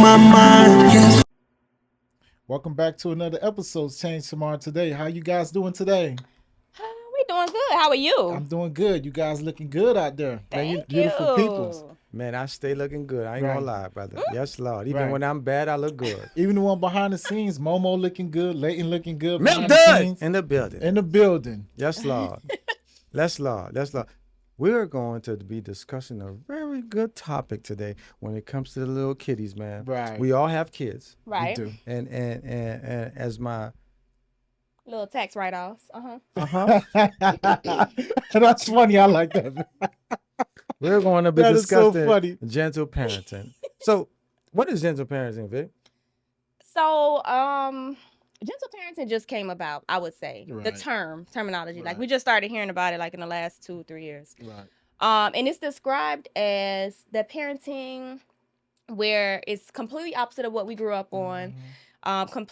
my mind. Yes. Welcome back to another episode of Change Tomorrow Today. How you guys doing today? We doing good. How are you? I'm doing good. You guys looking good out there. Thank Beautiful peoples. you. Man, I stay looking good. I ain't Right. gonna lie, brother. Yes, Lord. Even Right. when I'm bad, I look good. Even the one behind the scenes, Momo looking good, Leighton looking good Milk behind the Dud scenes. in the building. In the building. Yes, Lord. Yes, Lord. Yes, Lord. We're going to be discussing a very good topic today when it comes to the little kiddies, man. Right. We all have kids. Right. We do. And as my Little tax write-offs. Uh-huh. That's funny. I like that. we're going to be That is so discussing funny. gentle parenting. So, what is gentle parenting, Vic? So, gentle parenting just came about, I would say. The Right. terminology. Like Right. we just started hearing about it like in the last 2-3 years. Right. And it's described as the parenting where it's completely opposite of what we grew up on.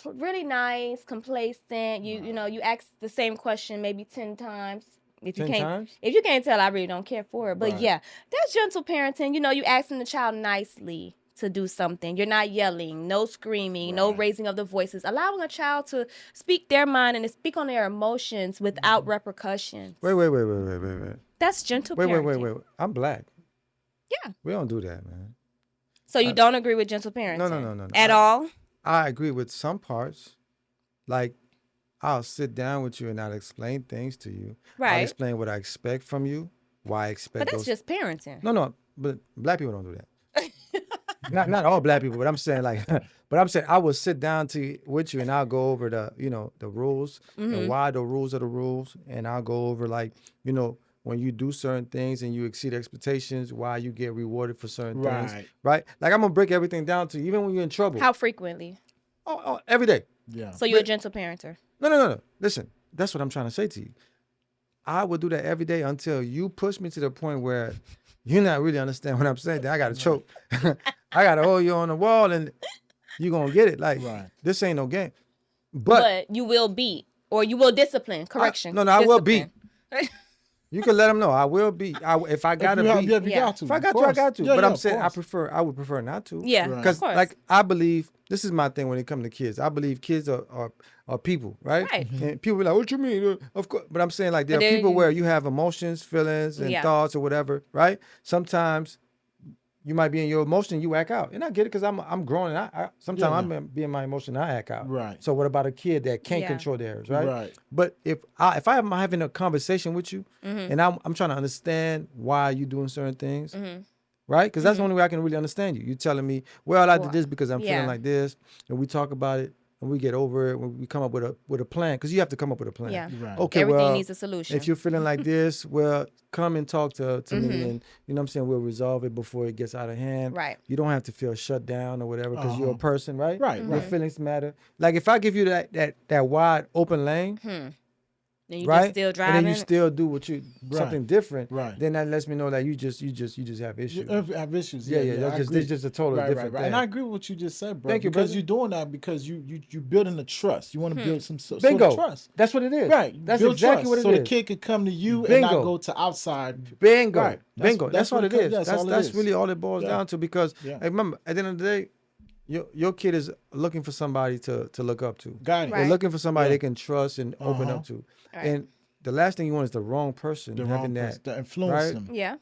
Really nice, complacent. You know, you ask the same question maybe 10 times. If you 10 can't times? if you can't tell, I really don't care for it. But Right. yeah, that's gentle parenting. You know, you asking the child nicely to do something. You're not yelling, no screaming, no Right. raising of the voices. Allowing a child to speak their mind and to speak on their emotions without repercussions. Wait. That's gentle Wait. parenting. I'm black. Yeah. We don't do that, man. So you don't agree with gentle parenting? No. At all? I agree with some parts. Like, I'll sit down with you and I'll explain things to you. I'll Right. explain what I expect from you, why I expect But that's those. just parenting. No, but black people don't do that. not all black people, but I'm saying I will sit down with you and I'll go over the rules and why the rules are the rules, and I'll go over when you do certain things and you exceed expectations, why you get rewarded for certain things, Right. right? Like, I'm gonna break everything down to you, even when you're in trouble. How frequently? Oh, every day. Yeah. So you're a gentle parenter. No. Listen, that's what I'm trying to say to you. I would do that every day until you push me to the point where you're not really understand what I'm saying. Then I gotta choke. I gotta hold you on the wall and you're gonna get it. Like, Right. this ain't no game. But you will beat or you will discipline. Correction. I will beat. Discipline. You can let them know I will beat. If I gotta beat. If you Yeah. got to. If I got of to, I course. got to. Yeah, But yeah, I'm of saying course. I would prefer not to. Yeah. Right. Of Because course. like, I believe, this is my thing when it comes to kids. I believe kids are people, right? Right. And people be like, what you mean? Of course. But I'm saying, like, there But are there people you- where you have emotions, feelings, and Yeah. thoughts or whatever, right? Sometimes you might be in your emotion, you act out. And I get it because I'm growing. And sometimes Yeah. I'm being my emotion, I act out. Right. So what about a kid that can't Yeah. control theirs, right? Right. But if I'm having a conversation with you and I'm trying to understand why you doing certain things, right? Because that's the only way I can really understand you. You telling me, well, I did this because I'm feeling Yeah. like this, and we talk about it and we get over it when we come up with a plan, because you have to come up with a plan. Yeah. Right. Okay, Everything well, needs a solution. if you're feeling like this, well, come and talk to me, and you know what I'm saying, we'll resolve it before it gets out of hand. Right. You don't have to feel shut down or whatever because you're a person, right? Right, Your right. feelings matter. Like, if I give you that wide open lane, And you right? just still driving. And then you still do something different. Right. Then that lets me know that you just have issues. You have issues. Yeah, I that's agree. just a totally different thing. And I agree with what you just said, bro. Thank you, because brother. you're doing that because you're building a trust. You want to build some sort Bingo. of trust. That's what it is. Right. That's Build exactly trust what it is. So the kid could come to you and not Bingo. go to outside. Bingo. Right. Bingo. That's what it is. That's all it That's is. really all it boils Yeah. down to, because Yeah. like, remember, at the end of the day, your kid is looking for somebody to look up to. Got it. Right. They're looking for somebody Yeah. they can trust and open up to. Right. And the last thing you want is the wrong person The having wrong that. person to influence right? them. Yeah.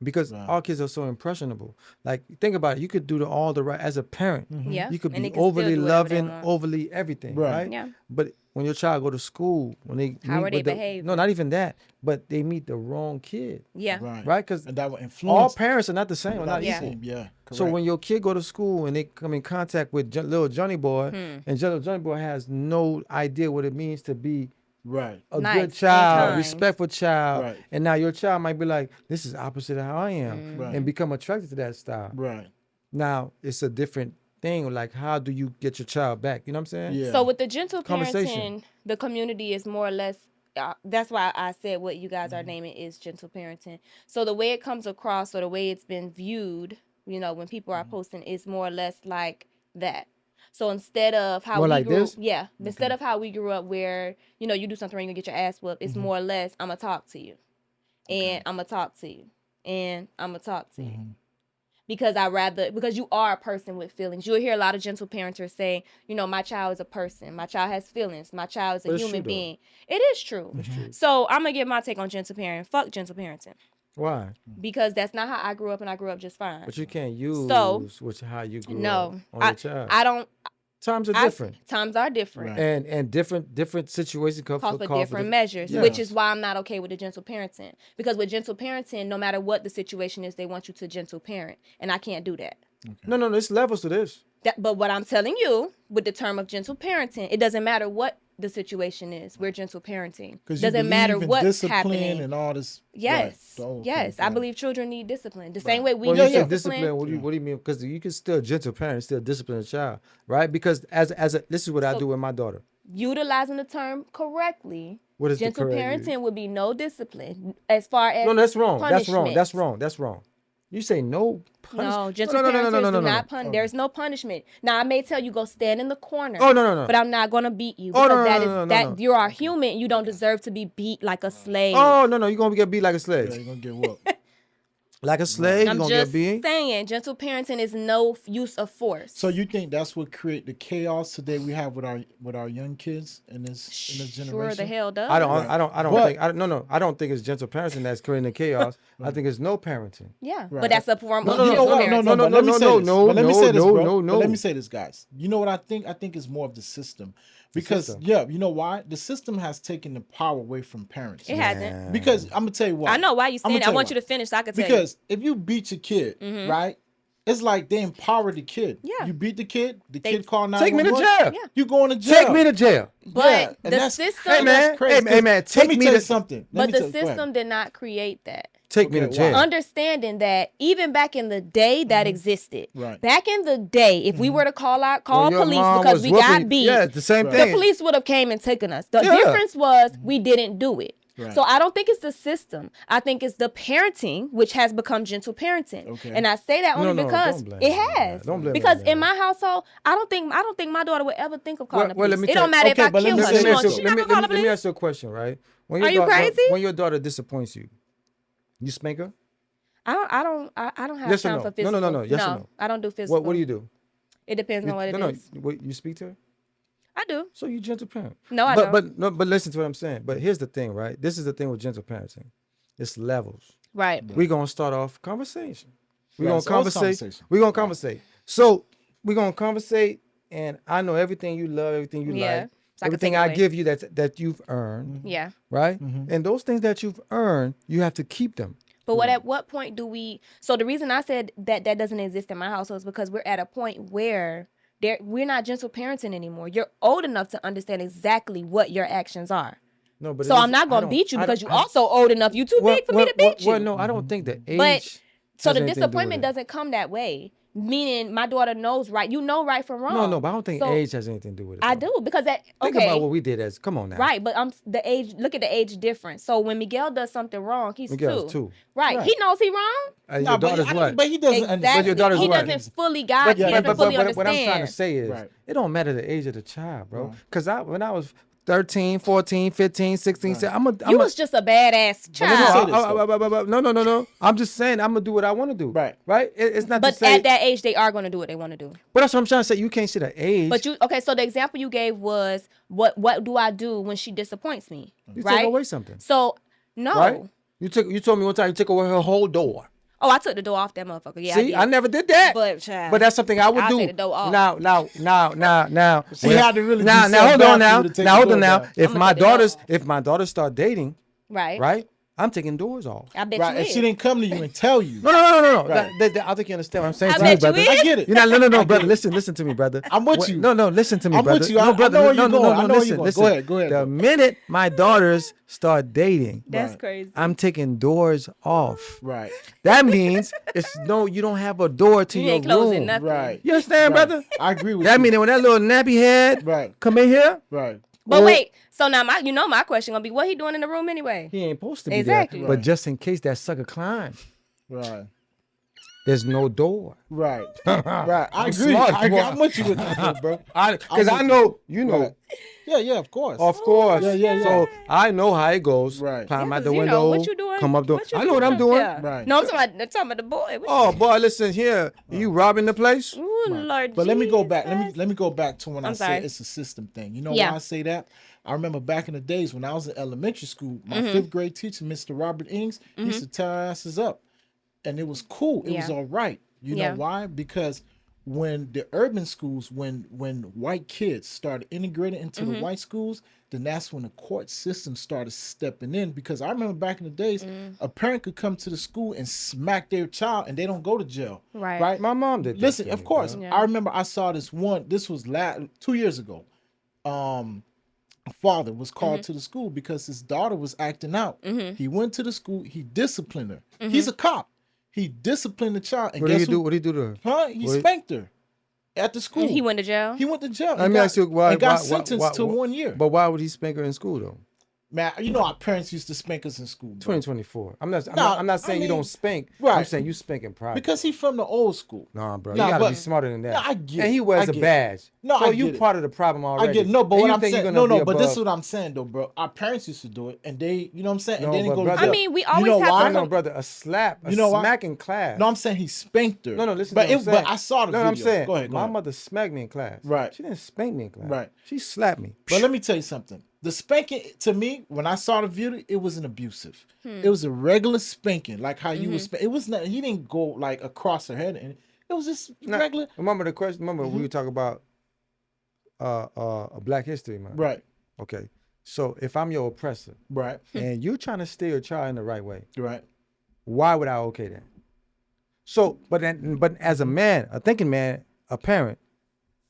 Because Right. our kids are so impressionable. Like, think about it. You could do all the right as a parent. Yeah. You could And be they can still overly do whatever they loving, want. overly everything, Right. right? Yeah. But when your child go to school, when they How meet are they with the, behaving? no, not even that, but they meet the wrong kid, Yeah. Right. right? Because And that will all influence. parents are not the same, or not Yeah. equal. Yeah. So correct. when your kid go to school and they come in contact with little Johnny boy, and little Johnny boy has no idea what it means to be Right. a Nice good and child, kind. respectful child, Right. and now your child might be like, this is opposite of how I am, Right. and become attracted to that style. Right. Now it's a different thing. Like, how do you get your child back? You know what I'm saying? Yeah. So with the gentle Conversation. parenting, the community is more or less. That's why I said what you guys are naming is gentle parenting. So the way it comes across, or the way it's been viewed, you know, when people are posting, is more or less like that. So instead of how More we like grew, this? yeah, instead of how we grew up, where you know you do something wrong, you get your ass whooped. It's more or less, I'm gonna talk to you, and I'm gonna talk to you, and I'm gonna talk to you. because you are a person with feelings. You'll hear a lot of gentle parenters say, my child is a person, my child has feelings, my child is a human being. It is true. So I'm gonna give my take on gentle parenting. Fuck gentle parenting. Why? Because that's not how I grew up, and I grew up just fine. But you can't use how you grew up on your child. I don't. Times are different. Times are different. Right. And different situations call for different measures, which is why I'm not okay with the gentle parenting. Because with gentle parenting, no matter what the situation is, they want you to gentle parent, and I can't do that. Okay. No, there's levels to this. But what I'm telling you, with the term of gentle parenting, it doesn't matter what the situation is. We're gentle parenting. Doesn't matter what's happening. And all this. Yes, right. Oh, yes. I believe children need discipline. The same way we need need discipline. What do you mean? Because you can still gentle parent, still discipline a child, right? Because this is what I do with my daughter. Utilizing the term correctly. What is gentle the correct parenting would be no discipline as far as that's wrong. Punishment. That's wrong. You say no punishment. No, gentle parents do not punish. There's no punishment. Now I may tell you go stand in the corner. Oh no. But I'm not gonna beat you because you are human. You don't deserve to be beat like a slave. Oh no, you're gonna get beat like a slave. Yeah, you're gonna get whooped. Like a slave, I'm you're gonna just get beat. saying, gentle parenting is no use of force. So you think that's what create the chaos today we have with our young kids in this generation? Sure, the hell does. I don't think it's gentle parenting that's creating the chaos. I think it's no parenting. Yeah, right. But that's a form of No. Let me say this, bro. No. Let me say this, guys. You know what I think? I think it's more of the system. Because you know why? The system has taken the power away from parents. It hasn't. Because I'm gonna tell you why. I know why you saying it. I want you to finish so I can tell you. Because if you beat your kid, right? It's like they empower the kid. Yeah. You beat the kid call 911. Take me to jail. Yeah. You going to jail. Take me to jail. But the system. Hey man, Let me tell you something. But the system did not create that. Take me to jail. Understanding that even back in the day that existed. Right. Back in the day, if we were to call police because we got beat, it's the same thing. the police would have came and taken us. The difference was we didn't do it. Right. So I don't think it's the system. I think it's the parenting, which has become gentle parenting. Okay. And I say that only because it has. Don't blame because me, in my household, I don't think my daughter would ever think of calling the police. Let me It don't matter if I kill her. She's not gonna call the Let me police. ask you a question, right? Are you crazy? When your daughter disappoints you, you spank her? I don't have Yes or time no? for physical. No. Yes or no? I don't do physical. What do you do? It depends on what it is. You speak to her? I do. So you gentle parent. No, I don't. But listen to what I'm saying. But here's the thing, right? This is the thing with gentle parenting. It's levels. Right. We're gonna start off conversation. We're Right, gonna so it's conversate. We're gonna conversate. So we're gonna conversate, and I know everything you love, everything you like, So everything I give you that you've earned. Yeah. Right? And those things that you've earned, you have to keep them. But at what point do we? So the reason I said that doesn't exist in my household is because we're at a point where we're not gentle parenting anymore. You're old enough to understand exactly what your actions are. No, but so I'm not gonna beat you because you're also old enough. You too big for me to beat you. Well, no, I don't think the age. But so the anything to do with disappointment it. doesn't come that way. Meaning my daughter knows right. You know right from wrong. No, but I don't think age has anything to do with it. I though. do because that. Think Okay. about what we did as. Come on now. Right, but the age. Look at the age difference. So when Miguel does something wrong, he's Miguel's two. 2. Right. He knows he wrong. Your daughter's what? But he doesn't Exactly. understand. your daughter's he what? doesn't fully guide. He doesn't fully understand. What I'm trying to say is, Right. it don't matter the age of the child, bro. Because when I was 13, 14, 15, 16, 17, You was just a badass child. No. I'm just saying I'm gonna do what I want to do. Right. Right. It's not. But to say, at that age, they are going to do what they want to do. But that's what I'm trying to say. You can't see the age. But so the example you gave was what do I do when she disappoints me? you right? take away something. So no. Right. You told me one time you took away her whole door. Oh, I took the door off that motherfucker. Yeah. See, I I never did that. But child, But that's something I would I'll do. take the door off. Now. She had to really do now something hold on bad now. for you to take Now the hold door on now. down. If my daughters start dating, right? I'm taking doors off. I bet Right. you If is. she didn't come to you and tell you. No. Right. I think you understand what I'm saying I to you, bet you brother. is. I get it. You're not, no, I get brother. it. Listen to me, brother. I'm with you. No, listen to me, I'm brother. with you. I No, brother. know where you're no, going. I know where listen, you're going. listen. Go ahead. The minute my daughters start dating, That's Right. crazy. I'm taking doors off. Right. That means you don't have a door to You your ain't closing room. nothing. Right. You understand, Right. brother? I agree with That you. means that when that little nappy head Right. come in here, Right. But wait, so now my question gonna be, what he doing in the room anyway? he ain't supposed to be Exactly. there. But just in case that sucker climb. Right. there's no door. Right. Right. I I'm agree. smart, I agree. boy. I'm with you with that, bro. Because I know, you know, Right. Yeah, of course. of course. Yeah. So I know how it goes. Right. Climb out 'cause the you window, know what you doing. come up the. What you I know what I'm up doing. there. Right. No, I'm talking about the boy. What Oh boy, listen here. You robbing the place? you- Ooh, Lord But let me go back. Jesus. Let me go back to when I I'm said sorry. it's a system thing. You know Yeah. why I say that? I remember back in the days when I was in elementary school, my Mm-hmm. 5th grade teacher, Mr. Robert Ings, he used to tear our asses up. And it was cool. It was Yeah. all right. You Yeah. know why? Because when the urban schools, when white kids started integrating into Mm-hmm. the white schools, then that's when the court system started stepping in. Because I remember back in the days, a parent could come to the school and smack their child and they don't go to jail. Right. Right? My mom did that. Listen, to of me, course. bro. Yeah. I remember I saw this was 2 years ago. A father was called to the school because his daughter was acting out. He went to the school, he disciplined her. He's a cop. He disciplined the child. And What did guess he do? who? What did he do to her? Huh? He What- spanked her at the school. And he went to jail. He went to jail. Let and me got, ask you why. and got why- sentenced to 1 year. But why would he spank her in school though? Man, you know our parents used to spank us in school, bro. 2024. I'm not saying I you mean, don't spank. right. I'm saying you spank in private. Because he from the old school. Nah, bro. Nah, you gotta but- be smarter than that. Nah, I get And he it. wears I a get it. badge. No, so I you get it. part of the problem already. I get no, but And what you I'm think you're saying, gonna no, be but this is above- what I'm saying though, bro. Our parents used to do it, and they, you know what I'm saying, No, and they didn't but go brother- to jail. I mean, we You always know have why? to No, brother, a slap, a You know why? smack in class. No, I'm saying he spanked her. No, listen but to what I'm saying. but I saw the no, video. I'm saying, Go ahead. my mother smacked me in class. Right. She didn't spank me in class. Right. She slapped me. But let me tell you something. The spanking, to me, when I saw the video, it wasn't abusive. It was a regular spanking, like how you was. It was not. He didn't go like across her head, and it was just Now, regular. Remember the question? Remember we were talking about Black History Month. Right. Okay. So if I'm your oppressor Right. and you're trying to steer your child in the right way, Right. why would I okay that? So, but as a man, a thinking man, a parent,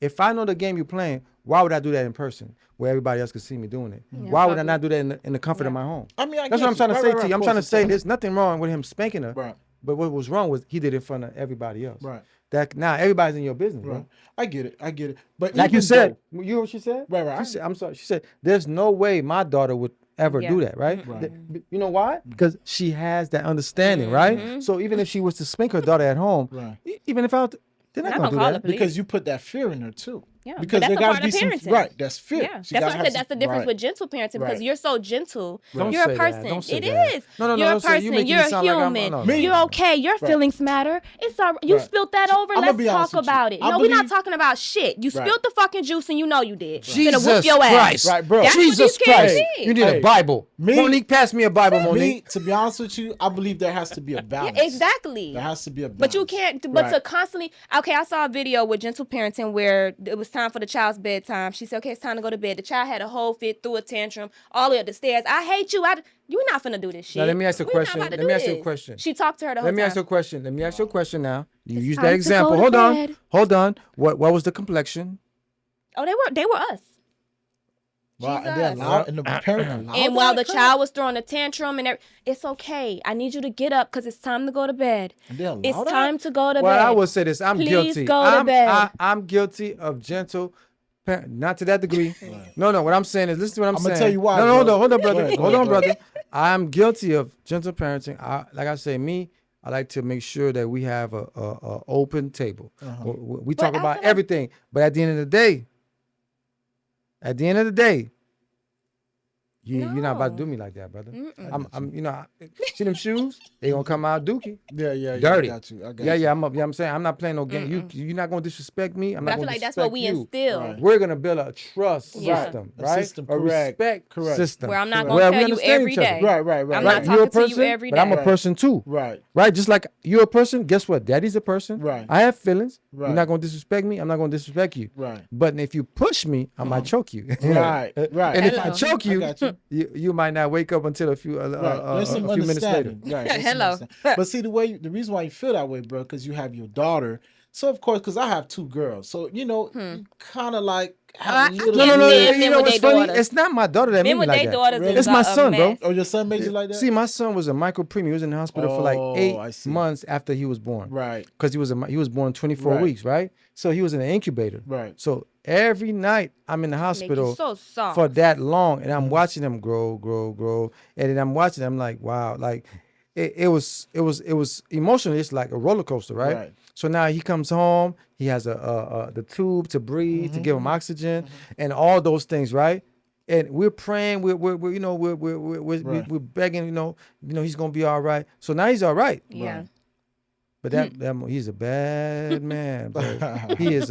if I know the game you're playing, why would I do that in person where everybody else can see me doing it? Why would I not do that in the comfort of my home? I mean, That's what I'm trying to say to you. I'm trying to say this. there's nothing wrong with him spanking her. Right. But what was wrong was he did it in front of everybody else. Right. That now everybody's in your business, Right. bro. I get it. But Like you even said, though- you know what she said? Right. She said, I'm sorry. She said, "There's no way my daughter would ever Yeah. do that, right? Right. You know why? Because she has that understanding, right? So even if she was to spank her daughter at home, Right. even if they're not Not gonna do gonna call that. the police. because you put that fear in her too. Yeah, but Because that's there a got part to be of some parenting. right. That's fear. Yeah, She that's gotta why I have said that's the difference right. with gentle parenting because Right. you're so gentle. Don't You're say a that. person. Don't say It that. is. No, You're a don't say it. You person. making You're it a sound like I'm- human. no, no, You're no. okay. Your feelings matter. It's all right. You Right. spilled that over. I'ma Let's be honest talk with you. about it. I No, we're not believe- talking about shit. You Right. spilled the fucking juice and you know you did. Finna Jesus whoop your ass. Christ. Right, bro. That's what Jesus these kids Christ. need. You need Hey, a Bible. me- Monique, pass me a Bible, Me, Monique. to be honest with you, I believe there has to be a balance. Exactly. There has to be a balance. But you can't. But Right. to constantly. Okay, I saw a video with gentle parenting where it was time for the child's bedtime. She said, "Okay, it's time to go to bed." The child had a whole fit, threw a tantrum, all the way up the stairs. I hate you. You're not finna do this shit. Now, let me ask you a We're not question. about to Let do me ask you a this. question. She talked to her the whole Let me time. ask you a question. Let me ask you a question now. You It's use time that to example. go to Hold on. bed. Hold on. What was the complexion? Oh, they were us. Wow, and, Jesus. and the parent allowed And while the that crap? child was throwing a tantrum and it's okay. I need you to get up because it's time to go to bed. And they allow It's that? time to go to Well, bed. I will say this. I'm Please guilty. go to bed. I'm guilty of gentle not to that degree. No. What I'm saying is, listen to what I'm I'ma saying. tell you why, No, bro. hold on, Go brother. ahead, go Hold ahead, on, go brother. I'm guilty of gentle parenting. Like I say, I like to make sure that we have a open table. We talk But I about feel like- everything, but at the end of the day, you're not about to do me like that, brother. I'm see them shoes? They gonna come out dookie. Yeah. Dirty. I got you. I'm saying I'm not playing no game. You're not gonna disrespect me. I'm But I not feel gonna like that's disrespect what we you. instill. Right. We're gonna build a trust Yeah. system, A right? system, a correct, respect correct. system. Where I'm not Where gonna we tell you understand every each other. day. Right. I'm Right. not You're a talking to you person, every but I'm a day. person too. Right. Right? Just like you're a person, guess what? Daddy's a person. Right. I have feelings. Right. You're not gonna disrespect me. I'm not gonna disrespect you. Right. But if you push me, I might choke you. Right. And if I Hello. choke I you, got you. you might not wake up until a few Right. There's some a few minutes later. understanding. Right. there's some Hello. understanding. But see, the reason why you feel that way, bro, because you have your daughter. So of course, because I have 2 girls, so you kind of like have a little. can't No. stand You men know with what's their funny? daughters. It's not my daughter that made Men me with like their that. daughters Really? is It's my a son, bro. mess. Oh, your son made you like that? See, my son was a micropreemie. He was in the hospital for like Oh, 8 I see. months after he was born. Right. Because he was born 24 Right. weeks, right? So he was in an incubator. Right. So every night I'm in the Make you hospital so soft. for that long, and I'm watching him grow, and then I'm watching. I'm like, wow, like it was emotionally. It's like a roller coaster, right? Right. So now he comes home. He has the tube to breathe, to give him oxygen, and all those things, right? And we're praying. We're you know Right. we're begging. You know he's gonna be all right. So now he's all right. Yeah. Right. But that he's a bad man, bro. he is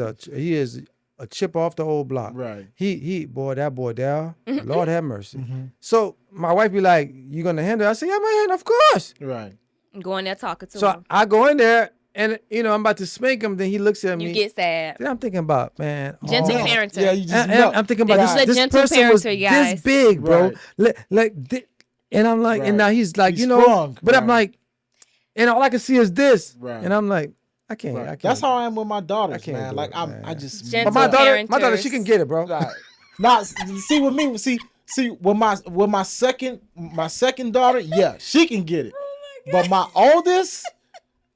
a chip off the old block. Right. That boy there. Lord have mercy. So my wife be like, "You gonna handle it?" I say, "Yeah, man, of course." Right. Going there talking to So him. I go in there and I'm about to spank him. Then he looks at me. You get sad. Then I'm thinking about, man. Gentle Yeah. parenting. Yeah, you just And melt. I'm thinking about This is a this gentle person was parenter, guys. this big, bro. Right. And I'm like, Right. and now he's like, He's you know, sprung. but I'm Right. like, and all I can see is this, Right. and I'm like, I can't. Right. That's how I am with my daughters, can't man. do Like it, I man. just Gentle But my daughter, parenters. she can get it, bro. Right. Not see with me. See with my second daughter, yeah, she can get it. But my oldest,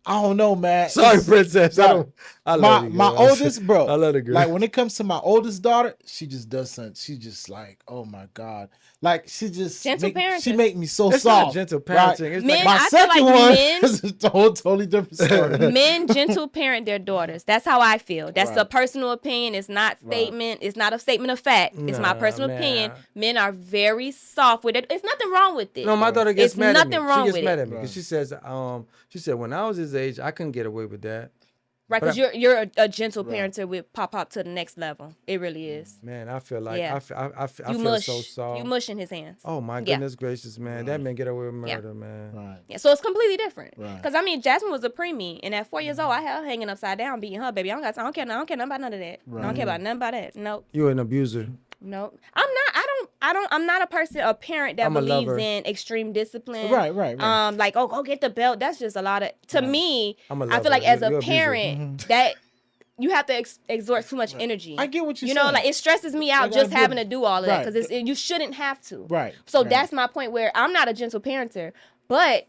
I don't know, man. Sorry, It's- princess. I love you, my girl. oldest, bro. I love the girl. Like when it comes to my oldest daughter, she just does something. She just like, oh my god, like she just Gentle she parenting. make me so It's soft. not gentle right? parenting. It's Men, My I feel second like one men- is a totally different story. Men gentle parent their daughters. That's how I feel. That's a Right. personal opinion. It's not statement. It's not a statement of fact. It's my Nah, personal man. opinion. Men are very soft with it. There's nothing wrong with it. No, my daughter gets It's mad at me. nothing wrong She gets with mad it. at me because she said when I was his age, I couldn't get away with that. Right, But because you're a gentle parenter with pop to the next level. It really is. Man, I feel like Yeah. I You feel mush. so soft. You mush in his hands. Oh my Yeah. goodness gracious, man! That man get away with Yeah. murder, man. Right. Yeah, so it's completely different. Right. Because I mean, Jasmine was a preemie, and at 4 years old, I had her hanging upside down, beating her baby. I don't care nothing about none of that. I don't care about nothing about that. Nope. You an abuser. Nope. I'm not a parent that I'm a believes lover. in extreme discipline. Right. Like, oh, go get the belt. That's just a lot of, to me, I'm a I lover. feel like as You're a abuser. parent, that you have to exert too much energy. I get what you're You know, saying. like it stresses me out Like, just I get- having to do all of that right. because you shouldn't have to. Right. So right. that's my point where I'm not a gentle parenter, but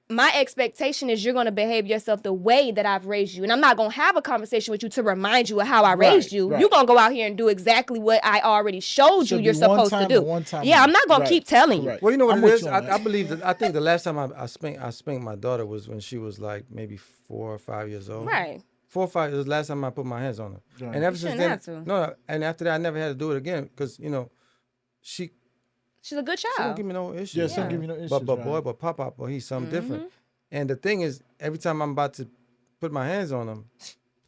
my expectation is you're going to behave yourself the way that I've raised you. And I'm not going to have a conversation with you to remind you of how I Right, raised you. right. You're going to go out here and do exactly what I already showed Should you you're be one supposed time to do. and one time Yeah, I'm not going right, to keep telling you. correct. Well, you know what I'm it with is. you on that. I believe that. I think the last time I spanked my daughter was when she was like maybe 4 or 5 years old. Right. 4 or 5 was the last time I put my hands on her. Right. And ever You since shouldn't then, have to. no. And after that, I never had to do it again because she She's a good don't child. give me no issues. Yeah, she don't Yeah. give you no issues. But right. boy, but Pop, boy, he's something Mm-hmm. different. And the thing is, every time I'm about to put my hands on him,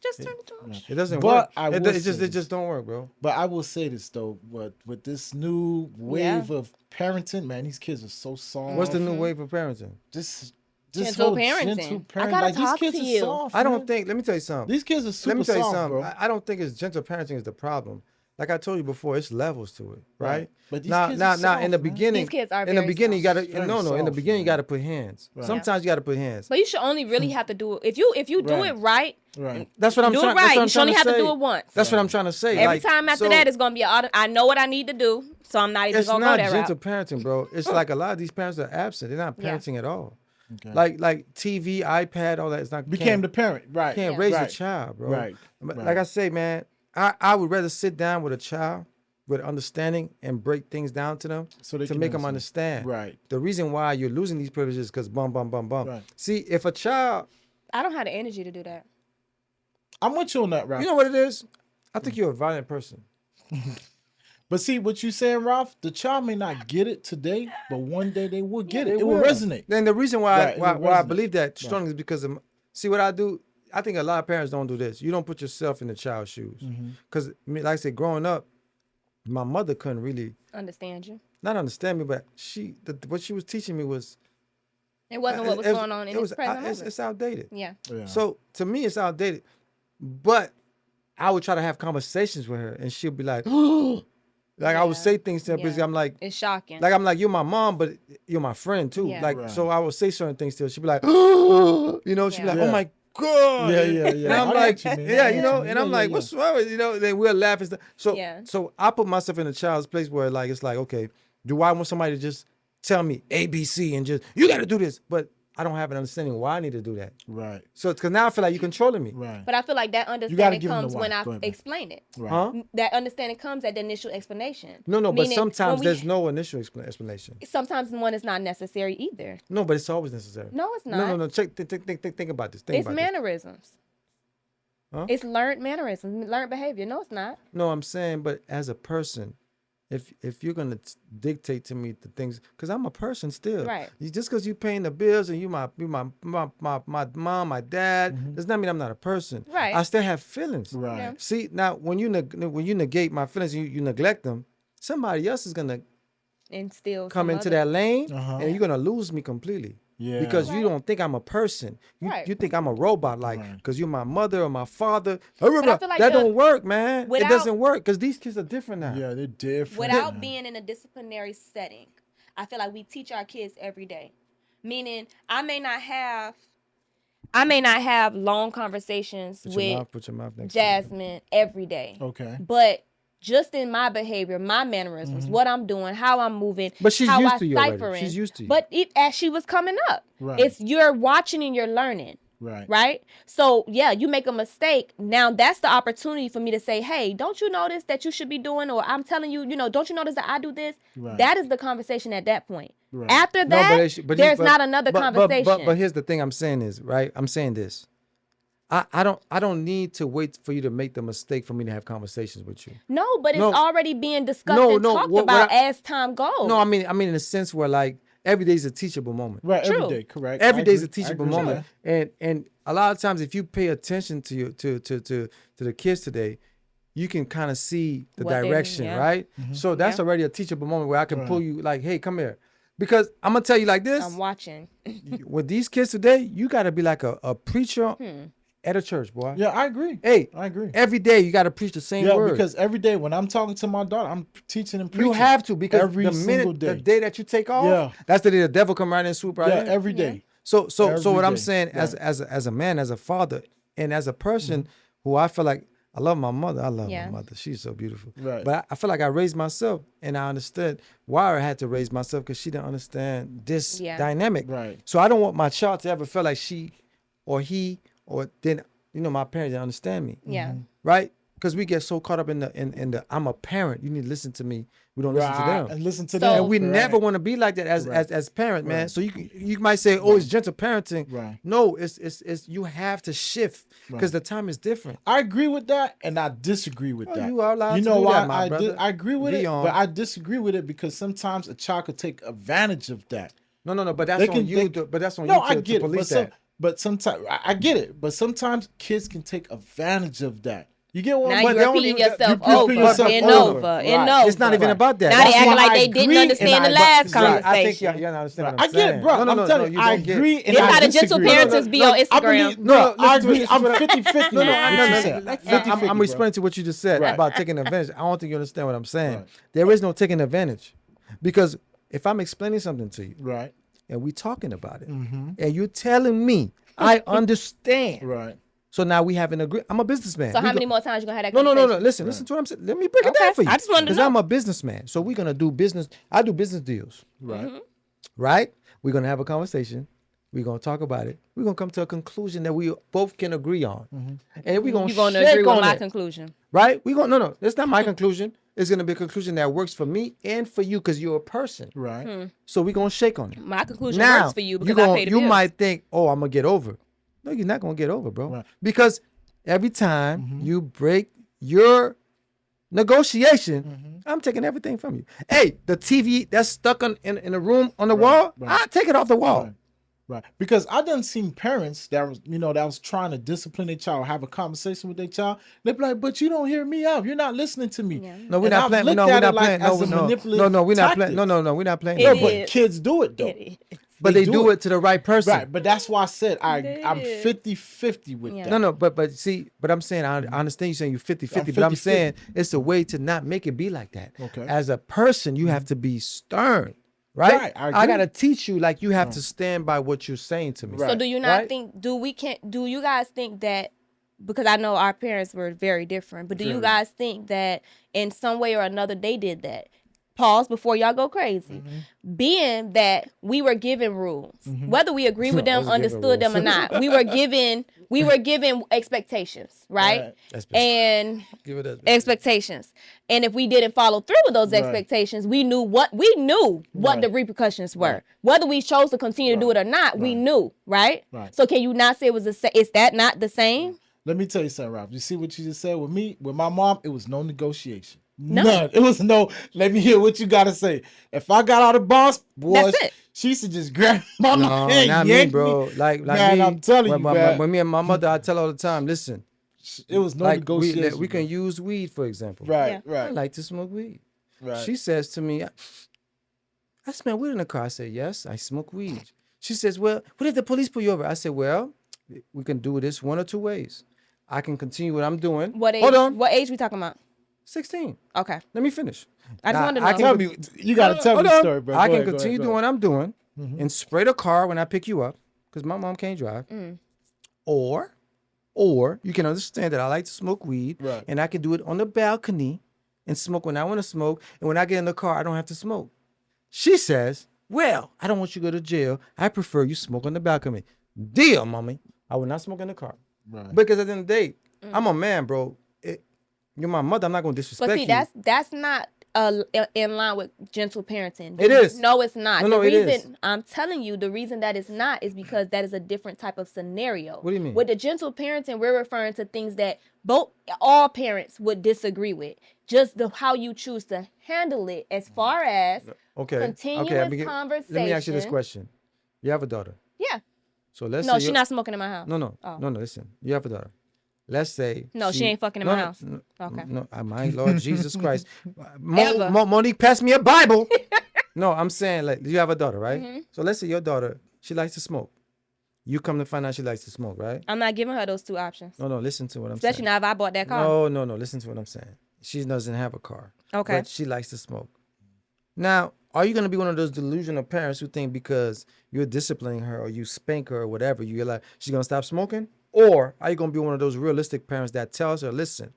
Just turn it on. it doesn't But work. I It will just say it just don't work, bro. But I will say this though, with this new wave of parenting, man, these kids are so soft. What's the new wave of parenting? Just Gentle whole parenting. gentle I parent. gotta Like these talk kids to are you. soft. I don't man. think. Let me tell you something. These kids are super Let me tell you soft, something. bro. I don't think it's gentle parenting is the problem. Like I told you before, it's levels to it, right? Right. But these now, kids now, are now, in soft, the man. beginning, These kids are in the very beginning, you gotta soft. Very in the soft, beginning, you man. gotta put hands. Right. Sometimes you gotta put hands. But you should only really have to do it. If you do Right. it right, Right. That's what I'm do trying. it That's right. what I'm You should only trying have to say. do it once. That's what I'm trying to say. Every Like, time after so that, it's gonna be I know what I need to do, so I'm not even it's gonna not go that gentle route. parenting, bro. It's like a lot of these parents are absent. They're not Yeah. parenting at all. Okay. Like TV, iPad, all that. It's not Became the parent. Right. can't Yeah. raise a Right. child, bro. Right. But Right. like I say, man, I would rather sit down with a child with understanding and break things down to them So they to can make them understand. understand. Right. The reason why you're losing these privileges is because bum. Right. See, if a child, I don't have the energy to do that. I'm with you on that, Ralph. you know what it is? I think you're a violent person. But see what you saying, Ralph? The child may not get it today, but one day they will get it. They It will resonate. Then the reason why Right, it why, will why I resonate. believe that strongly is because of, see what I do. I think a lot of parents don't do this. You don't put yourself in the child's shoes. Mm-hmm. Because, like I said, growing up, my mother couldn't really Understand you. not understand me, but what she was teaching me was It wasn't what was going on in it his was present moment. it's outdated. Yeah. Yeah. So to me, it's outdated. But I would try to have conversations with her, and she'll be like, like I would Yeah. say things to her because Yeah. I'm like, It's shocking. I'm like, you're my mom, but you're my friend too. Yeah. Like, Right. so I would say certain things to her. She'd be like, she'd be like, Yeah. oh my God. Yeah. And I'm I like, get you, man. yeah, I you get know, you. and Yeah, I'm like, yeah, what's wrong with, then we'll laugh and stuff. So, Yeah. so I put myself in a child's place where like, it's like, okay, do I want somebody to just tell me ABC and just, you got to do this? But I don't have an understanding why I need to do that. Right. So because now I feel like you're controlling me. Right. But I feel like that gotta understanding give 'em the comes why. when I Go ahead, explain it. Right. Huh? That understanding comes at the initial explanation. No, but Meaning, sometimes when we- there's no initial explanation. Sometimes one is not necessary either. No, but it's always necessary. No, it's not. No. Think about this. Think It's about this. mannerisms. Huh? It's learned mannerisms, learned behavior. No, it's not. No, I'm saying, but as a person, if you're gonna dictate to me the things, because I'm a person still. Right. Just because you paying the bills and you my mom, my dad, does not mean I'm not a person. Right. I still have feelings. Right. Yeah. See, now when you negate my feelings, you neglect them. Somebody else is gonna And still come some into other- that lane, Uh-huh. and you're gonna lose me completely. Yeah. Because you don't think I'm a person. Right. You think I'm a robot, like, Right. because you're my mother or my father. I feel like that don't work, man. without- It doesn't work because these kids are different now. Yeah, they're different. Without man. being in a disciplinary setting, I feel like we teach our kids every day. Meaning, I may not have long conversations Put with your mouth next to it. Jasmine every day. Okay. But just in my behavior, my mannerisms, what I'm doing, how I'm moving, But she's how used I to you already. cipher in. She's used to you. But as she was coming up, Right. it's you're watching and you're learning. Right. Right? So, yeah, you make a mistake. Now, that's the opportunity for me to say, hey, don't you notice that you should be doing, or I'm telling you, don't you notice that I do this? Right. That is the conversation at that point. Right. After No, that, there's not another conversation. But here's the thing I'm saying is, right? I'm saying this. I don't need to wait for you to make the mistake for me to have conversations with you. No, but it's No. already being discussed No, and no, talked what about I- as time goes. No, I mean in a sense where like every day is a teachable moment. Right. True. Every day. Correct. Every I day is a agree. I teachable agree with moment, that. and a lot of times if you pay attention to the kids today, you can kind of see the What they- direction, yeah. right? So that's Yeah. already a teachable moment where I can Right. pull you like, hey, come here, because I'm gonna tell you like this: I'm watching. with these kids today, you got to be like a preacher at a church, boy. Yeah, I agree. Hey, I agree. every day you got to preach the same Yeah, word. because every day when I'm talking to my daughter, I'm teaching and preaching. you have to, because every the single minute day. the day that you take off, Yeah. that's the day the devil come right in and swoop right Yeah, in. every day. So Every what I'm day. saying Right. as a man, as a father, and as a person who I feel like I love my mother. I love Yeah. my mother. She's so beautiful. Right. But I feel like I raised myself, and I understood why I had to raise myself, because she didn't understand this Yeah. dynamic. Right. So I don't want my child to ever feel like she or he or then my parents didn't understand me. Yeah. Right? Because we get so caught up in the I'm a parent. You need to listen to me. We don't listen to Right. them. And listen to So- them. And we Correct. never want to be like that as Right. as parents, man. Right. So you might say, oh, it's gentle parenting. Right. No, it's you have to shift because the time is different. I agree with that, and I disagree with Oh, that. you are allowed You to know do why that, my brother. I agree with it, Vion. but I disagree with it because sometimes a child could take advantage of that. No, but that's They on can- you. they- But that's on No, you I to get it, police but that. but sometimes I get it, but sometimes kids can take advantage of that. You get what Now I'm you're But they don't repeating even- yourself you over repeat yourself and over. over Right. and over. It's not even Right. about that. Now That's they acting why like I they didn't agree, understand and the I- last right. conversation. I think you don't understand what I I'm get saying. it, bro. No, I'm telling you, don't I get it. agree, and This I how the gentle disagree. parents be on I Instagram. believe, No, no, I listen to agree. this, I'm what I- 50-50. No, with I what know. you said. I'm 50-50, responding to what you just said Right. about taking advantage. I don't think you understand what I'm saying. Right. There is no taking advantage, because if I'm explaining something to you Right, and we talking about it, and you're telling me I understand, right. so now we have an agreement. I'm a businessman. So We how go- many more times you gonna have that No. conversation? Listen to what I'm saying. Let me break it Okay. down for you. I just wanted to Because know. I'm a businessman. So we're gonna do business. I do business deals, Right. right? We're gonna have a conversation. We're gonna talk about it. We're gonna come to a conclusion that we both can agree on, and we're gonna You're gonna shake agree with on my it, conclusion. right? We gonna no. It's not my conclusion. It's gonna be a conclusion that works for me and for you because you're a person. Right. So we're gonna shake on it. My conclusion Now works for you because you gonna, I pay the you bills. might think, oh, I'm gonna get over. No, you're not gonna get over, bro. Right. Because every time you break your negotiation, I'm taking everything from you. Hey, the TV that's stuck in the room on the wall, right. I take it off the wall. Right. Right. Because I done seen parents that was trying to discipline their child, have a conversation with their child. They be like, but you don't hear me out. You're not listening to me. Yeah. No, we're And not I've playing. looked No, at we're it not like playing. as No, a no, manipulative no, we're not playing. tactic. No, we're not playing. It No, that. is. but kids do it though. It is. But they do it to the right person. Right. But that's why I said I'm is. 50-50 with Yeah. that. No, but I'm saying I understand you saying you're 50-50, but I'm 50-50. saying it's a way to not make it be like that. Okay. As a person, you have to be stern, right? Right, I agree. gotta teach you like you have to stand by what you're saying to me. Right. So do you not Right? think? Do you guys think that? Because I know our parents were very different, but do you Very. guys think that in some way or another they did that? pause before y'all go crazy. Being that we were given rules, whether we agree with them, understood them or not, we were given expectations, right? And Give it a expectations. And if we didn't follow through with those expectations, we knew what the repercussions were. Whether we chose to continue to do it or not, we knew, right? So can you not say it was is that not the same? Let me tell you something, Rob. You see what you just said with me? With my mom, it was no negotiation. None. It was no, let me hear what you got to say. If I got out of boss, boy, That's it. she used to just grab my No, hand, not me, bro. Like man, me, I'm telling you, man. when me and my mother, I tell all the time, listen, It was no like negotiation. we can use weed, for example. Right, I like to smoke weed. right. She says to me, I smell weed in the car. I said, yes, I smoke weed. She says, well, what if the police pull you over? I said, well, we can do this one or two ways. I can continue what I'm doing. What age? Hold on. What age we talking about? 16. Okay. Let me finish. I just wanted to know. Tell me, you got to tell me the story, bro. I Go can ahead, continue go doing ahead. what I'm doing and spray the car when I pick you up because my mom can't drive. Or you can understand that I like to smoke weed Right. and I can do it on the balcony and smoke when I want to smoke. And when I get in the car, I don't have to smoke. She says, well, I don't want you to go to jail. I prefer you smoke on the balcony. Deal, mommy. I will not smoke in the car. Right. Because at the end of the day, I'm a man, bro. You're my mother. I'm not going to disrespect But see, you. that's not in line with gentle parenting. It is. No, it's not. No, the it reason is. I'm telling you, the reason that it's not is because that is a different type of scenario. What do you mean? With the gentle parenting, we're referring to things that all parents would disagree with. Just how you choose to handle it, as far as continuous conversation. Let me ask you this question. You have a daughter. Yeah. So let's No, say she's not smoking in my house. No, listen. You have a daughter. Let's say No, she ain't fucking in my house. Okay. No, my Lord Jesus Christ. Ever. Monique, pass me a Bible. No, I'm saying like you have a daughter, right? So let's say your daughter, she likes to smoke. You come to find out she likes to smoke, right? I'm not giving her those two options. No, listen to what I'm Especially saying. now if I bought that car. No, listen to what I'm saying. She doesn't have a car. Okay. But she likes to smoke. Now, are you going to be one of those delusional parents who think because you're disciplining her or you spank her or whatever, you're like, she's going to stop smoking? Or are you going to be one of those realistic parents that tells her, listen,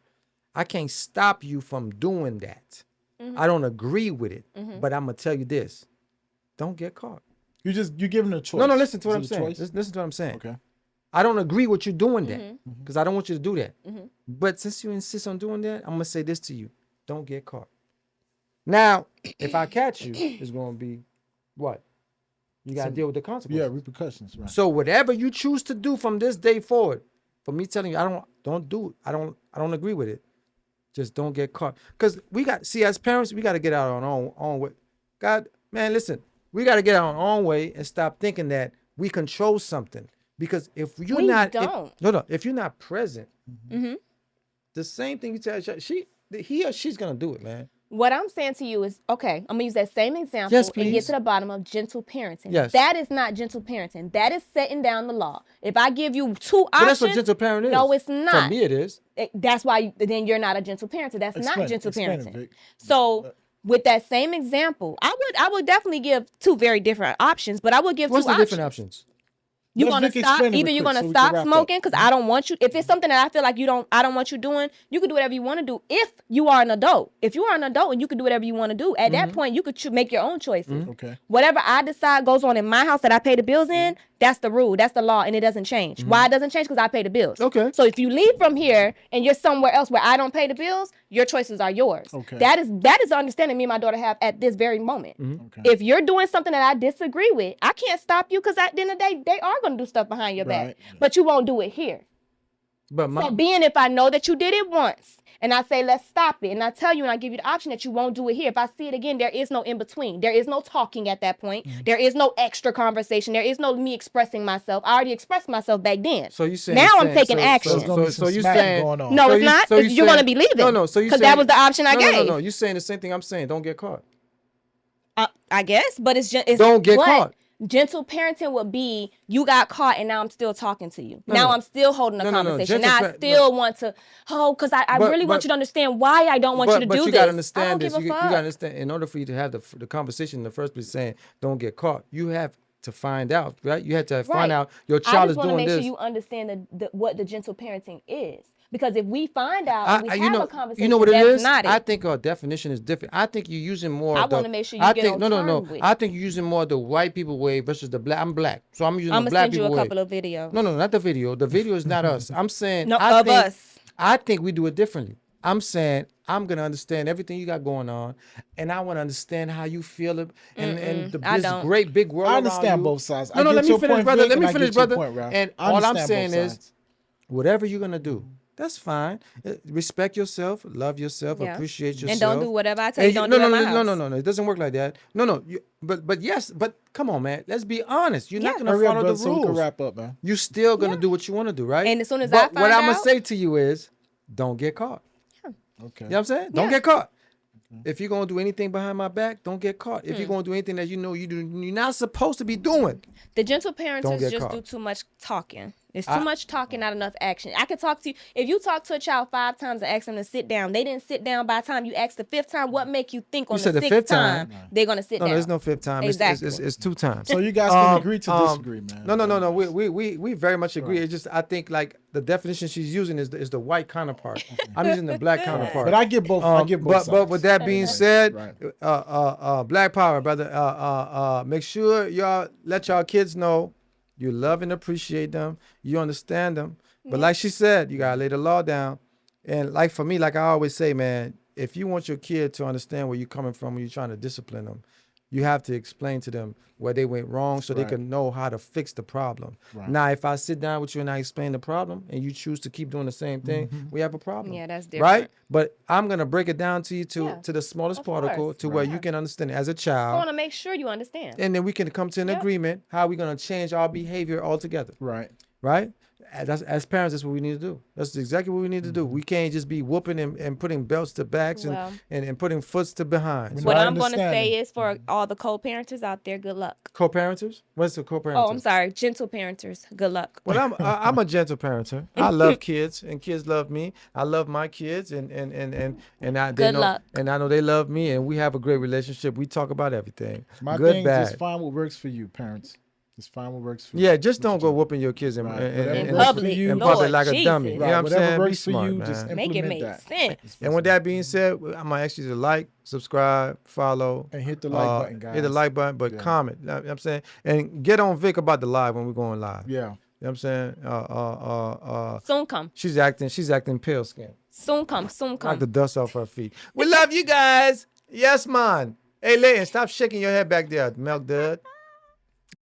I can't stop you from doing that. I don't agree with it, but I'm going to tell you this. Don't get caught. You're giving her a choice. No, listen to what I'm Is it a saying. choice? Listen to what I'm saying. Okay. I don't agree with you doing that because I don't want you to do that. But since you insist on doing that, I'm going to say this to you. Don't get caught. Now, if I catch you, it's going to be what? You got to deal with the consequences. Yeah, repercussions, right. So whatever you choose to do from this day forward, for me telling you, don't do it. I don't agree with it. Just don't get caught. Because as parents, we got to get out our own way. God, man, listen, we got to get our own way and stop thinking that we control something. Because if you're if you're not present, the same thing you tell he or she's gonna do it, man. What I'm saying to you is, okay, I'm going to use that same example Yes, and get please. to the bottom of gentle parenting. Yes. That is not gentle parenting. That is setting down the law. If I give you two options. But that's what gentle parent is. No, it's not. For me, it is. That's why then you're not a gentle parent. That's not gentle Explain it, parenting. Vic. So with that same example, I would definitely give two very different options, but I would give What's two the different options? You're Let gonna Vic stop. explain it Either real you're quick gonna so we can stop wrap up. smoking because I don't want you. If it's something that I feel like I don't want you doing, you can do whatever you want to do. If you are an adult, and you can do whatever you want to do. At that point, you could make your own choices. Okay. Whatever I decide goes on in my house that I pay the bills in, that's the rule, that's the law, and it doesn't change. Why it doesn't change? Because I pay the bills. Okay. So if you leave from here and you're somewhere else where I don't pay the bills, your choices are yours. Okay. That is the understanding me and my daughter have at this very moment. Okay. If you're doing something that I disagree with, I can't stop you because at the end of the day, they are going to do stuff behind your back. Right. But you won't do it here. But So being if I know that you did it once and I say, let's stop it. And I tell you and I give you the option that you won't do it here. If I see it again, there is no in between. There is no talking at that point. There is no extra conversation. There is no me expressing myself. I already expressed myself back then. So you saying now I'm taking action. There's gonna be So some you smacking saying going on. No, So it's you- not. so you You're going to saying- be leaving. No, so you because saying- that was the option I gave. No. You're saying the same thing I'm saying. Don't get caught. I guess, but it's just Don't get but caught. Gentle parenting would be you got caught and now I'm still talking to you. No, now no. I'm still holding a No, no, no. conversation. Gentle Now I pa- still want to, because I But- really want but- you to understand why I don't want you to do But you this. gotta I don't understand this. give a You fuck. gotta understand. In order for you to have the conversation in the first place, saying don't get caught, you have to find out, right? You have to find Right. out your I child just is want to doing make this. sure you understand what the gentle parenting is. Because if we find out, we have a conversation. You know what it that's is? Not it. I think our definition is different. I think you're using more. I want to make sure you get on terms with. I think you're using more the white people way versus the black. I'm black, so I'm using the black people way. I'm gonna send you a couple of videos. No, not the video. The video is not us. I'm saying us. I think we do it differently. I'm saying I'm gonna understand everything you got going on, and I want to understand how you feel it, and this great big world. I understand both sides. No, let me finish, brother. Let me finish, brother. And all I'm saying is, whatever you're gonna do, that's fine. Respect yourself, love yourself, appreciate yourself, and don't do whatever I tell you. Don't do at my house. No. It doesn't work like that. No. But yes, but come on, man. Let's be honest. You're not gonna follow the rules. So we can wrap up, man. You're still gonna do what you want to do, right? And as soon as I find what I'm out, gonna say to you is, don't get caught. Okay. You know what I'm saying? Don't get caught. If you're gonna do anything behind my back, don't get caught. If you're gonna do anything that you know you're not supposed to be doing, the gentle parents just do too much talking. It's too much talking, not enough action. I could talk to you. If you talk to a child 5 times and ask them to sit down, they didn't sit down by the time you ask the 5th time. What make you think on the 6th time they're gonna sit down? No, there's no 5th time. Exactly. It's 2 times. So you guys can agree to disagree, man. No. We very much agree. It's just I think like the definition she's using is the white counterpart. I'm using the black counterpart. But I get both. But with that being said, Black Power, brother. Make sure y'all let y'all kids know you love and appreciate them. You understand them. But like she said, you gotta lay the law down. And like for me, like I always say, man, if you want your kid to understand where you're coming from when you're trying to discipline them, you have to explain to them where they went wrong so they can know how to fix the problem. Right. Now, if I sit down with you and I explain the problem and you choose to keep doing the same thing, we have a problem. Yeah, that's different. Right? But I'm going to break it down to you to the smallest particle to where you can understand it as a child. I want to make sure you understand. And then we can come to an agreement how we're going to change our behavior altogether. Right. Right? As parents, that's what we need to do. That's exactly what we need to do. We can't just be whooping and putting belts to backs and putting foots to behinds. What I'm going to say is for all the co-parenters out there, good luck. Co-parenters? What's the co-parenter? Oh, I'm sorry. Gentle parenters, good luck. Well, I'm a gentle parenter. I love kids and kids love me. I love my kids and I know they love me and we have a great relationship. We talk about everything. My good, thing bad. Just find what works for you, parents. Just find what works for you. Yeah, just don't go whooping your kids in public like a dummy. You know what I'm saying? Be smart, man. Just make it make sense. And with that being said, I'm going to ask you to like, subscribe, follow. And hit the like button, guys. Hit the like button, but comment. You know what I'm saying? And get on Vic about the live when we're going live. Yeah. You know what I'm saying? Soon come. She's acting pale skin. Soon come. Knock the dust off her feet. We love you guys. Yes, man. Hey, Leighton, stop shaking your head back there, Milk Dud.